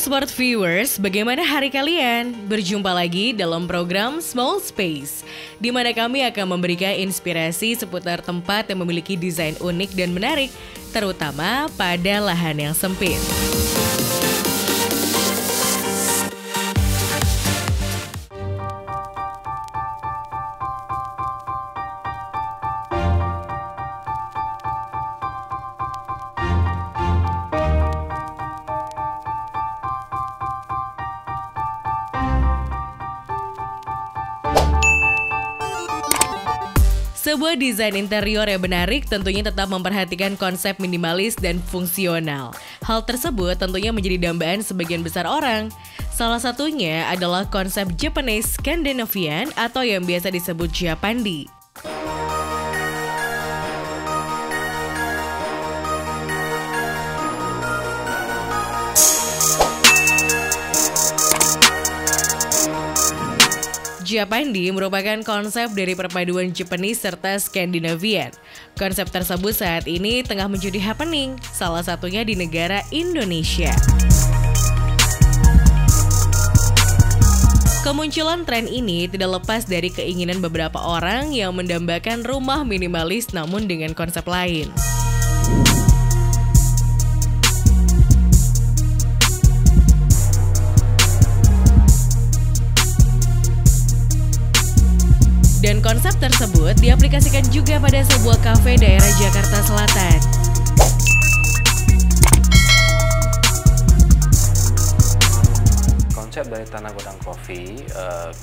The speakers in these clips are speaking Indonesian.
Smart Viewers, bagaimana hari kalian? Berjumpa lagi dalam program Small Space, di mana kami akan memberikan inspirasi seputar tempat yang memiliki desain unik dan menarik, terutama pada lahan yang sempit. Sebuah desain interior yang menarik tentunya tetap memperhatikan konsep minimalis dan fungsional. Hal tersebut tentunya menjadi dambaan sebagian besar orang. Salah satunya adalah konsep Japanese Scandinavian atau yang biasa disebut Japandi. Japandi merupakan konsep dari perpaduan Japanese serta Scandinavian. Konsep tersebut saat ini tengah menjadi happening, salah satunya di negara Indonesia. Kemunculan tren ini tidak lepas dari keinginan beberapa orang yang mendambakan rumah minimalis namun dengan konsep lain. Dan konsep tersebut diaplikasikan juga pada sebuah kafe daerah Jakarta Selatan. Konsep dari Tanah Godang Coffee,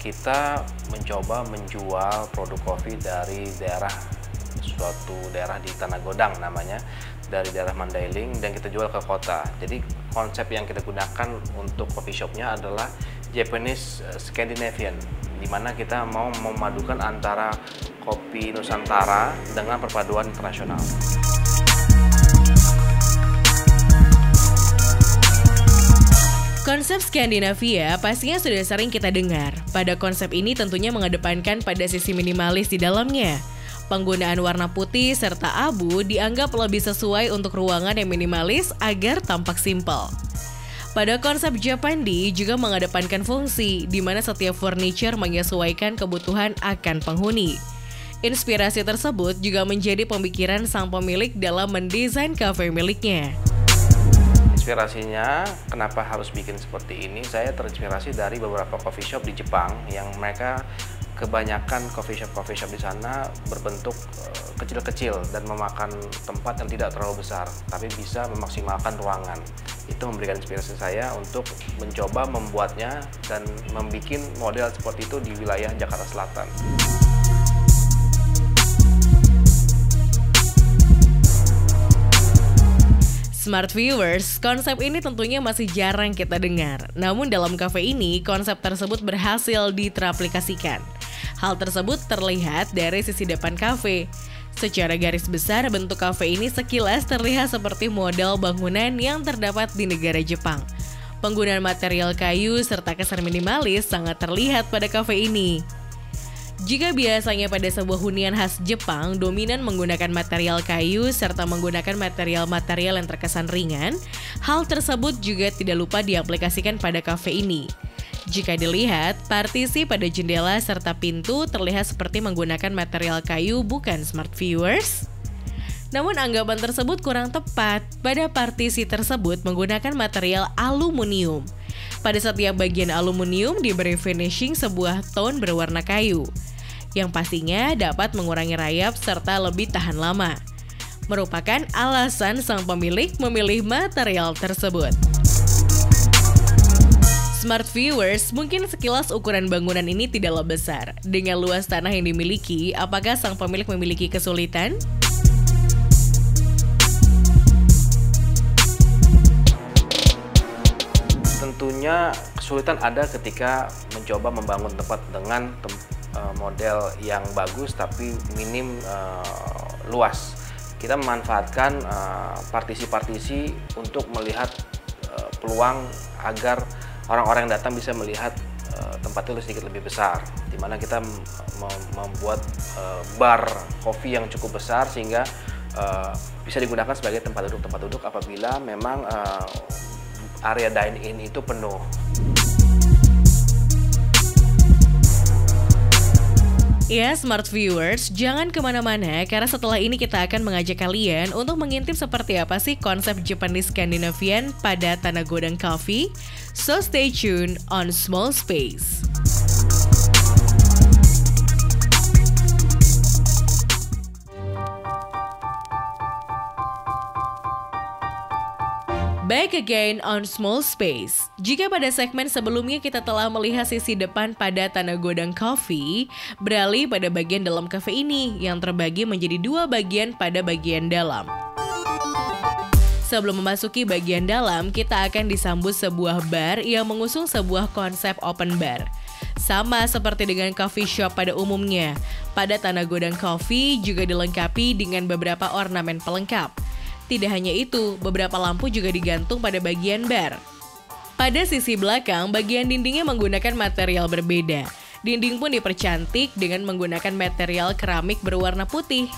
kita mencoba menjual produk kopi dari suatu daerah di Tanah Godang namanya, dari daerah Mandailing, dan kita jual ke kota. Jadi konsep yang kita gunakan untuk coffee shopnya adalah Japanese Scandinavian, di mana kita mau memadukan antara kopi Nusantara dengan perpaduan internasional. Konsep Skandinavia pastinya sudah sering kita dengar. Pada konsep ini tentunya mengedepankan pada sisi minimalis di dalamnya. Penggunaan warna putih serta abu dianggap lebih sesuai untuk ruangan yang minimalis agar tampak simpel. Pada konsep Japandi juga mengedepankan fungsi, di mana setiap furniture menyesuaikan kebutuhan akan penghuni. Inspirasi tersebut juga menjadi pemikiran sang pemilik dalam mendesain kafe miliknya. Inspirasinya, kenapa harus bikin seperti ini? Saya terinspirasi dari beberapa coffee shop di Jepang yang mereka kebanyakan coffee shop di sana berbentuk kecil-kecil dan memakan tempat yang tidak terlalu besar, tapi bisa memaksimalkan ruangan. Itu memberikan inspirasi saya untuk mencoba membuatnya dan membuat model seperti itu di wilayah Jakarta Selatan. Smart Viewers, konsep ini tentunya masih jarang kita dengar. Namun dalam kafe ini, konsep tersebut berhasil teraplikasikan. Hal tersebut terlihat dari sisi depan kafe. Secara garis besar, bentuk kafe ini sekilas terlihat seperti model bangunan yang terdapat di negara Jepang. Penggunaan material kayu serta kesan minimalis sangat terlihat pada kafe ini. Jika biasanya pada sebuah hunian khas Jepang dominan menggunakan material kayu serta menggunakan material-material yang terkesan ringan, hal tersebut juga tidak lupa diaplikasikan pada kafe ini. Jika dilihat, partisi pada jendela serta pintu terlihat seperti menggunakan material kayu, bukan Smart Viewers. Namun anggapan tersebut kurang tepat. Pada partisi tersebut menggunakan material aluminium. Pada setiap bagian aluminium diberi finishing sebuah tone berwarna kayu, yang pastinya dapat mengurangi rayap serta lebih tahan lama. Merupakan alasan sang pemilik memilih material tersebut. Smart Viewers, mungkin sekilas ukuran bangunan ini tidaklah besar. Dengan luas tanah yang dimiliki, apakah sang pemilik memiliki kesulitan? Tentunya kesulitan ada ketika mencoba membangun tempat dengan model yang bagus tapi minim luas. Kita memanfaatkan partisi-partisi untuk melihat peluang agar orang-orang yang datang bisa melihat tempat itu sedikit lebih besar, di mana kita membuat bar kopi yang cukup besar sehingga bisa digunakan sebagai tempat duduk apabila memang area dine-in itu penuh. Ya, smart viewers, jangan kemana-mana karena setelah ini kita akan mengajak kalian untuk mengintip seperti apa sih konsep Japanese Scandinavian pada Tanah Godang Coffee. So stay tuned on Small Space. Back again on Small Space. Jika pada segmen sebelumnya kita telah melihat sisi depan pada Tanah Godang Coffee, beralih pada bagian dalam cafe ini yang terbagi menjadi dua bagian pada bagian dalam. Sebelum memasuki bagian dalam, kita akan disambut sebuah bar yang mengusung sebuah konsep open bar. Sama seperti dengan coffee shop pada umumnya, pada Tanah Godang Coffee juga dilengkapi dengan beberapa ornamen pelengkap. Tidak hanya itu, beberapa lampu juga digantung pada bagian bar. Pada sisi belakang, bagian dindingnya menggunakan material berbeda. Dinding pun dipercantik dengan menggunakan material keramik berwarna putih.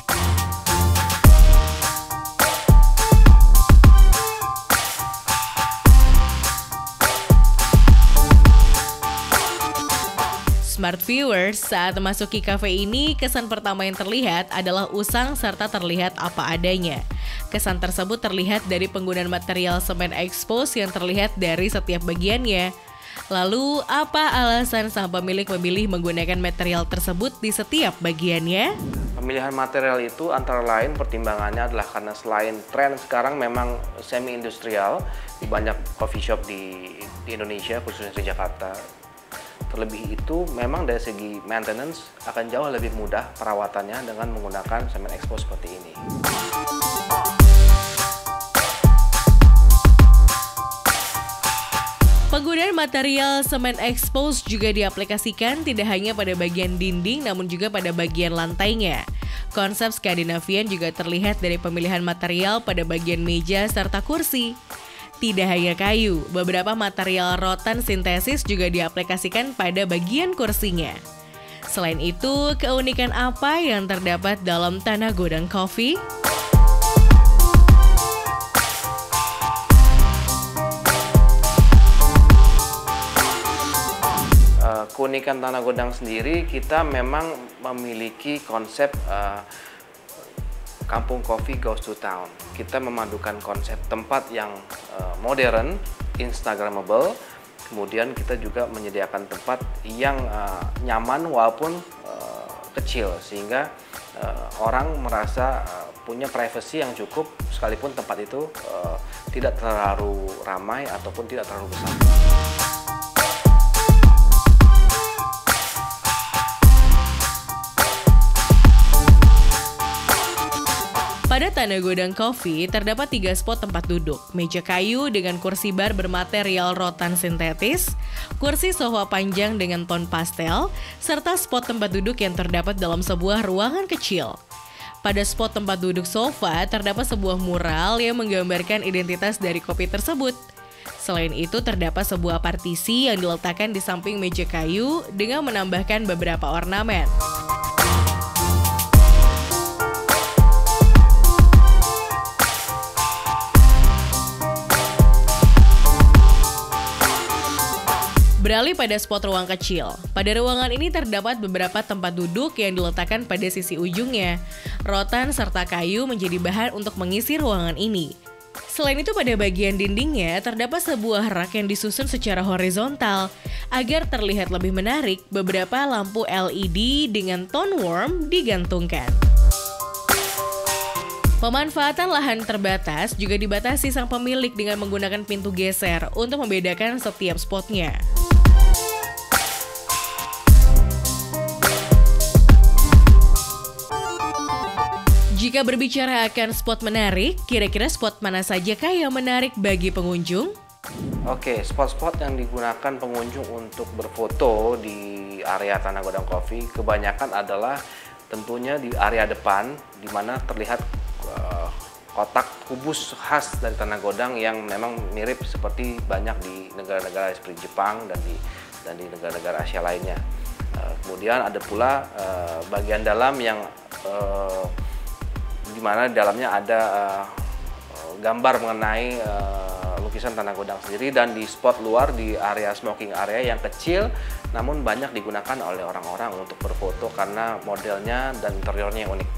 Smart viewers, saat memasuki cafe ini, kesan pertama yang terlihat adalah usang serta terlihat apa adanya. Kesan tersebut terlihat dari penggunaan material semen expose yang terlihat dari setiap bagiannya. Lalu, apa alasan sang pemilik memilih menggunakan material tersebut di setiap bagiannya? Pemilihan material itu antara lain pertimbangannya adalah karena selain tren sekarang memang semi-industrial di banyak coffee shop di Indonesia, khususnya di Jakarta. Terlebih itu, memang dari segi maintenance akan jauh lebih mudah perawatannya dengan menggunakan semen expose seperti ini. Penggunaan material semen expose juga diaplikasikan tidak hanya pada bagian dinding namun juga pada bagian lantainya. Konsep Skandinavian juga terlihat dari pemilihan material pada bagian meja serta kursi. Tidak hanya kayu, beberapa material rotan sintesis juga diaplikasikan pada bagian kursinya. Selain itu, keunikan apa yang terdapat dalam Tanah Godang Coffee? Keunikan Tanah Godang sendiri, kita memang memiliki konsep Kampung Kopi Goes to Town. Kita memadukan konsep tempat yang modern, instagramable, kemudian kita juga menyediakan tempat yang nyaman walaupun kecil, sehingga orang merasa punya privasi yang cukup sekalipun tempat itu tidak terlalu ramai ataupun tidak terlalu besar. Pada Tanah Godang Coffee, terdapat 3 spot tempat duduk, meja kayu dengan kursi bar bermaterial rotan sintetis, kursi sofa panjang dengan ton pastel, serta spot tempat duduk yang terdapat dalam sebuah ruangan kecil. Pada spot tempat duduk sofa, terdapat sebuah mural yang menggambarkan identitas dari kopi tersebut. Selain itu, terdapat sebuah partisi yang diletakkan di samping meja kayu dengan menambahkan beberapa ornamen. Beralih pada spot ruang kecil. Pada ruangan ini terdapat beberapa tempat duduk yang diletakkan pada sisi ujungnya. Rotan serta kayu menjadi bahan untuk mengisi ruangan ini. Selain itu, pada bagian dindingnya terdapat sebuah rak yang disusun secara horizontal. Agar terlihat lebih menarik, beberapa lampu LED dengan tone warm digantungkan. Pemanfaatan lahan terbatas juga dibatasi sang pemilik dengan menggunakan pintu geser untuk membedakan setiap spotnya. Jika berbicara akan spot menarik, kira-kira spot mana saja kah yang menarik bagi pengunjung? Oke, spot-spot yang digunakan pengunjung untuk berfoto di area Tanah Godang Coffee kebanyakan adalah tentunya di area depan, di mana terlihat kotak kubus khas dari Tanah Godang yang memang mirip seperti banyak di negara-negara seperti Jepang dan di negara-negara Asia lainnya. Kemudian ada pula bagian dalam yang di mana di dalamnya ada gambar mengenai lukisan Tanah Godang sendiri, dan di spot luar di area smoking area yang kecil namun banyak digunakan oleh orang-orang untuk berfoto karena modelnya dan interiornya yang unik.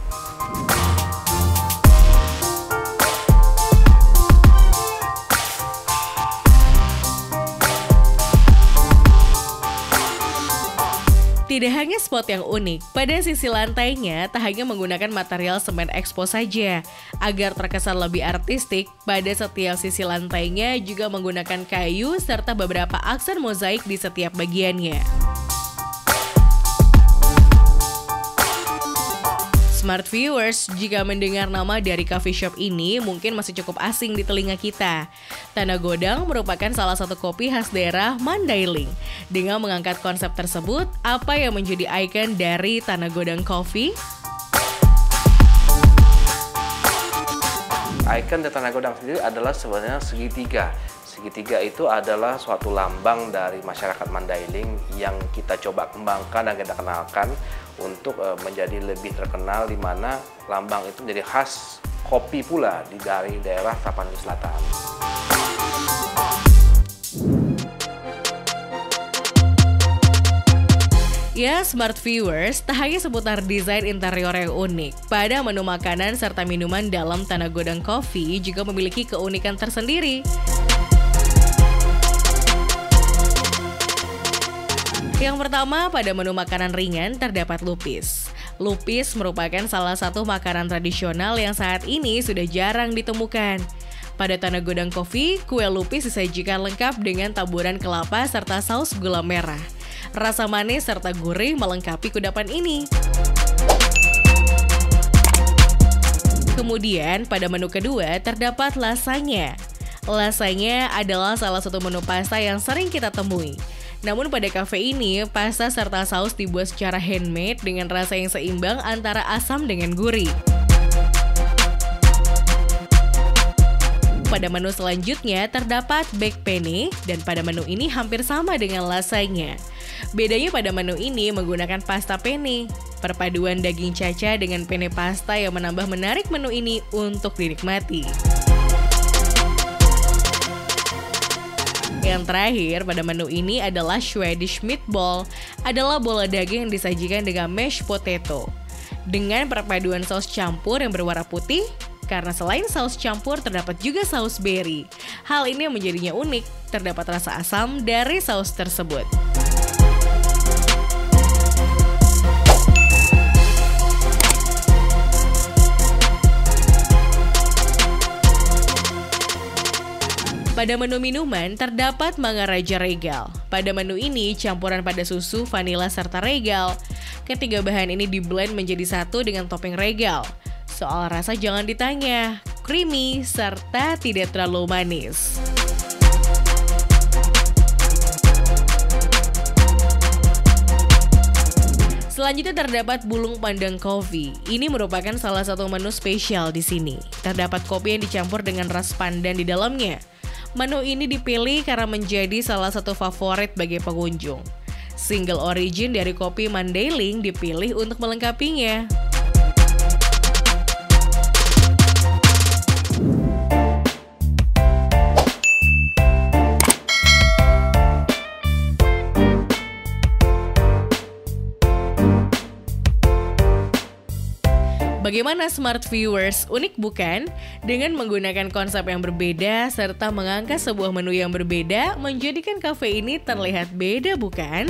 Tidak hanya spot yang unik, pada sisi lantainya tak hanya menggunakan material semen ekspos saja. Agar terkesan lebih artistik, pada setiap sisi lantainya juga menggunakan kayu serta beberapa aksen mozaik di setiap bagiannya. Smart viewers, jika mendengar nama dari coffee shop ini mungkin masih cukup asing di telinga kita. Tanah Godang merupakan salah satu kopi khas daerah Mandailing. Dengan mengangkat konsep tersebut, apa yang menjadi ikon dari Tanah Godang Coffee? Ikon dari Tanah Godang sendiri adalah sebenarnya segitiga. Segitiga itu adalah suatu lambang dari masyarakat Mandailing yang kita coba kembangkan dan kita kenalkan untuk menjadi lebih terkenal, di mana lambang itu menjadi khas kopi pula dari daerah Tapanuli Selatan. Ya, smart viewers, tak hanya seputar desain interior yang unik. Pada menu makanan serta minuman dalam Tanah Godang Coffee juga memiliki keunikan tersendiri. Yang pertama, pada menu makanan ringan terdapat lupis. Lupis merupakan salah satu makanan tradisional yang saat ini sudah jarang ditemukan. Pada Tanah Godang Coffee, kue lupis disajikan lengkap dengan taburan kelapa serta saus gula merah. Rasa manis serta gurih melengkapi kudapan ini. Kemudian, pada menu kedua terdapat lasagna. Lasagna adalah salah satu menu pasta yang sering kita temui. Namun pada cafe ini, pasta serta saus dibuat secara handmade dengan rasa yang seimbang antara asam dengan gurih. Pada menu selanjutnya terdapat baked penne, dan pada menu ini hampir sama dengan lasagna. Bedanya pada menu ini menggunakan pasta penne. Perpaduan daging caca dengan penne pasta yang menambah menarik menu ini untuk dinikmati. Yang terakhir pada menu ini adalah Swedish meatball, adalah bola daging yang disajikan dengan mashed potato. Dengan perpaduan saus campur yang berwarna putih, karena selain saus campur terdapat juga saus berry. Hal ini yang menjadinya unik, terdapat rasa asam dari saus tersebut. Pada menu minuman terdapat mangga raja regal. Pada menu ini campuran pada susu, vanila, serta regal. Ketiga bahan ini diblend menjadi satu dengan topping regal. Soal rasa jangan ditanya, creamy serta tidak terlalu manis. Selanjutnya terdapat bulung pandang coffee. Ini merupakan salah satu menu spesial di sini. Terdapat kopi yang dicampur dengan ras pandan di dalamnya. Menu ini dipilih karena menjadi salah satu favorit bagi pengunjung. Single origin dari kopi Mandailing dipilih untuk melengkapinya. Bagaimana smart viewers, unik bukan? Dengan menggunakan konsep yang berbeda serta mengangkat sebuah menu yang berbeda, menjadikan cafe ini terlihat beda bukan?